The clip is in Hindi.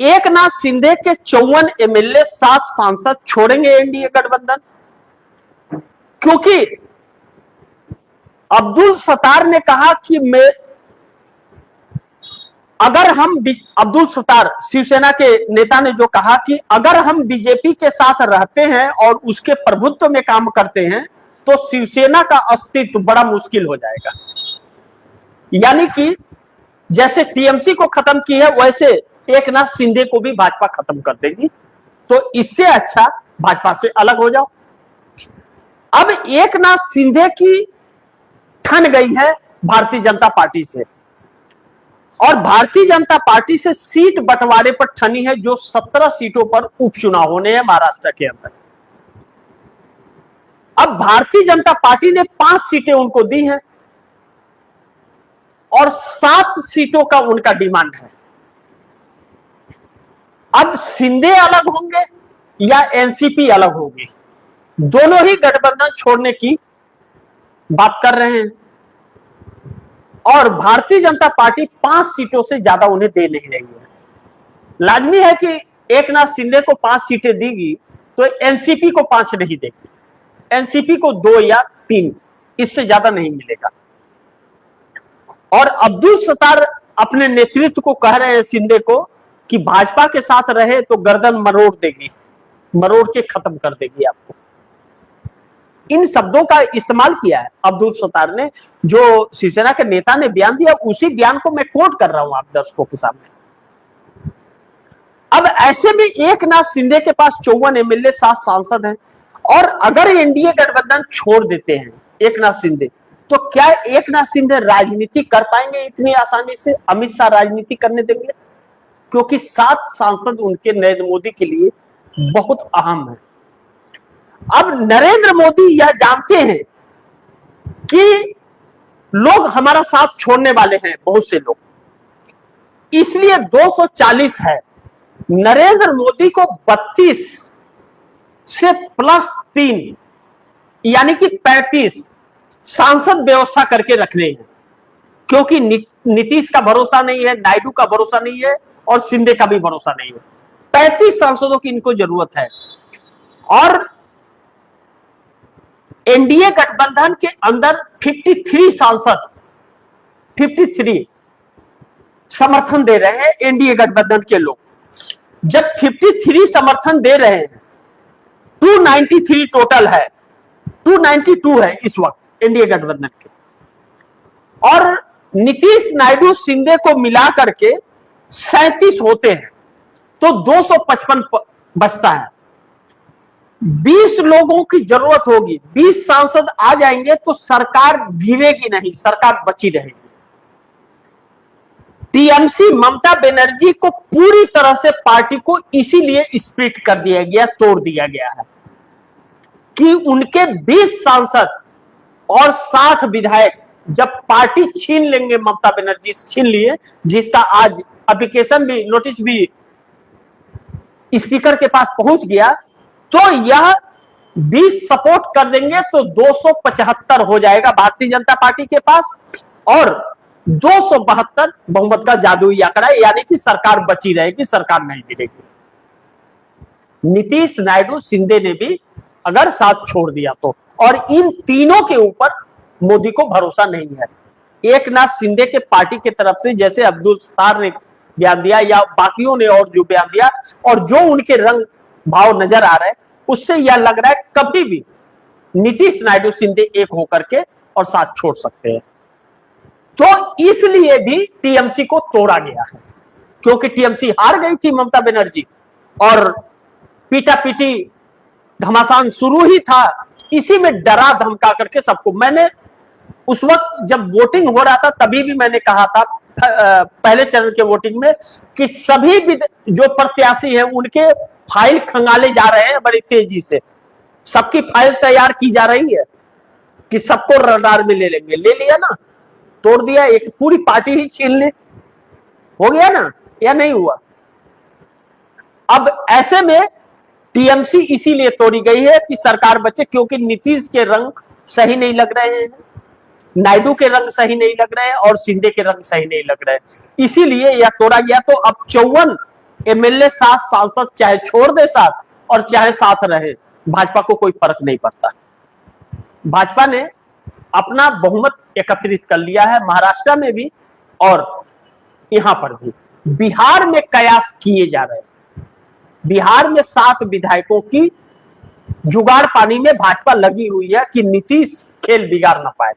एकनाथ शिंदे के 54 एमएलए 7 सांसद छोड़ेंगे एनडीए गठबंधन, क्योंकि अब्दुल सत्तार ने कहा कि अब्दुल सत्तार शिवसेना के नेता ने जो कहा कि अगर हम बीजेपी के साथ रहते हैं और उसके प्रभुत्व में काम करते हैं तो शिवसेना का अस्तित्व बड़ा मुश्किल हो जाएगा। यानी कि जैसे टीएमसी को खत्म की है वैसे एकनाथ शिंदे को भी भाजपा खत्म कर देगी, तो इससे अच्छा भाजपा से अलग हो जाओ। अब एकनाथ शिंदे की ठन गई है भारतीय जनता पार्टी से, और भारतीय जनता पार्टी से सीट बंटवारे पर ठनी है, जो 17 सीटों पर उपचुनाव होने हैं महाराष्ट्र के अंदर। अब भारतीय जनता पार्टी ने 5 सीटें उनको दी हैं और 7 सीटों का उनका डिमांड है। अब शिंदे अलग होंगे या एनसीपी अलग होगी, दोनों ही गठबंधन छोड़ने की बात कर रहे हैं, और भारतीय जनता पार्टी 5 सीटों से ज्यादा उन्हें दे नहीं रही है। लाजमी है कि एकनाथ शिंदे को 5 सीटें देगी तो एनसीपी को 5 नहीं देगी, एनसीपी को 2 या 3, इससे ज्यादा नहीं मिलेगा। और अब्दुल सत्तार अपने नेतृत्व को कह रहे हैं शिंदे को कि भाजपा के साथ रहे तो गर्दन मरोड़ देगी, मरोड़ के खत्म कर देगी आपको। इन शब्दों का इस्तेमाल किया है अब्दुल सत्तार ने, जो शिवसेना के नेता ने बयान दिया, उसी बयान को मैं कोट कर रहा हूं आप दर्शकों के सामने। अब ऐसे में एकनाथ शिंदे के पास 54 एमएलए 7 सांसद हैं, और अगर एनडीए गठबंधन छोड़ देते हैं एकनाथ शिंदे, तो क्या एकनाथ शिंदे राजनीति कर पाएंगे इतनी आसानी से? अमित शाह राजनीति करने देंगे? क्योंकि 7 सांसद उनके नरेंद्र मोदी के लिए बहुत अहम है। अब नरेंद्र मोदी यह जानते हैं कि लोग हमारा साथ छोड़ने वाले हैं, बहुत से लोग, इसलिए 240 है। नरेंद्र मोदी को 32 से +3 यानी कि 35 सांसद व्यवस्था करके रखने हैं, क्योंकि नीतीश का भरोसा नहीं है, नायडू का भरोसा नहीं है और शिंदे का भी भरोसा नहीं है। 35 सांसदों की इनको जरूरत है, और एनडीए गठबंधन के अंदर 53 सांसद 53 समर्थन दे रहे हैं एनडीए गठबंधन के लोग। जब 53 समर्थन दे रहे हैं, 293 टोटल है, 292 है इस वक्त एनडीए गठबंधन के, और नीतीश नायडू शिंदे को मिला करके 37 होते हैं, तो 255 बचता है। 20 लोगों की जरूरत होगी, 20 सांसद आ जाएंगे तो सरकार गिरेगी नहीं, सरकार बची रहेगी। टीएमसी ममता बनर्जी को पूरी तरह से पार्टी को इसीलिए स्प्लिट कर दिया गया, तोड़ दिया गया है कि उनके 20 सांसद और 60 विधायक जब पार्टी छीन लेंगे, ममता बनर्जी छीन लिए, जिसका आज एप्लीकेशन भी, नोटिस भी स्पीकर के पास पहुंच गया, तो यह 20 सपोर्ट कर देंगे तो 275 हो जाएगा भारतीय जनता पार्टी के पास, और 272 बहुमत का जादुई आंकड़ा, यानी कि सरकार बची रहेगी, सरकार नहीं गिरेगी। नीतीश, नायडू, शिंदे ने भी अगर साथ छोड़ दिया तो, और इन तीनों के ऊपर मोदी को भरोसा नहीं है। एकनाथ शिंदे के पार्टी की तरफ से जैसे अब्दुल सत्तार ने बयान दिया या बाकियों ने और जो बयान दिया, और जो उनके रंग भाव नजर आ रहे हैं, उससे यह लग रहा है कभी भी नीतीश, नायडू, शिंदे एक होकर के और साथ छोड़ सकते हैं। तो इसलिए भी टीएमसी को तोड़ा गया है, क्योंकि टीएमसी हार गई थी ममता बनर्जी, और पीटापीटी घमासान शुरू ही था, इसी में डरा धमका करके सबको। मैंने उस वक्त जब वोटिंग हो रहा था तभी भी मैंने कहा था, पहले चरण के वोटिंग में, कि सभी जो प्रत्याशी हैं उनके फाइल खंगाले जा रहे हैं बड़ी तेजी से, सबकी फाइल तैयार की जा रही है कि सबको रडार में ले लेंगे। ले लिया ना, तोड़ दिया, एक पूरी पार्टी ही छीन ली, हो गया ना, या नहीं हुआ? अब ऐसे में टीएमसी इसीलिए तोड़ी गई है कि सरकार बचे, क्योंकि नीतीश के रंग सही नहीं लग रहे हैं, नायडू के रंग सही नहीं लग रहे हैं और शिंदे के रंग सही नहीं लग रहे हैं, इसीलिए यह तोड़ा गया। तो अब 54 एमएलए साथ, सांसद चाहे छोड़ दे साथ और चाहे साथ रहे, भाजपा को कोई फर्क नहीं पड़ता। भाजपा ने अपना बहुमत एकत्रित कर लिया है, महाराष्ट्र में भी और यहां पर भी। बिहार में कयास किए जा रहे हैं। बिहार में 7 विधायकों की जुगाड़ पानी में भाजपा लगी हुई है कि नीतीश खेल बिगाड़ ना पाए।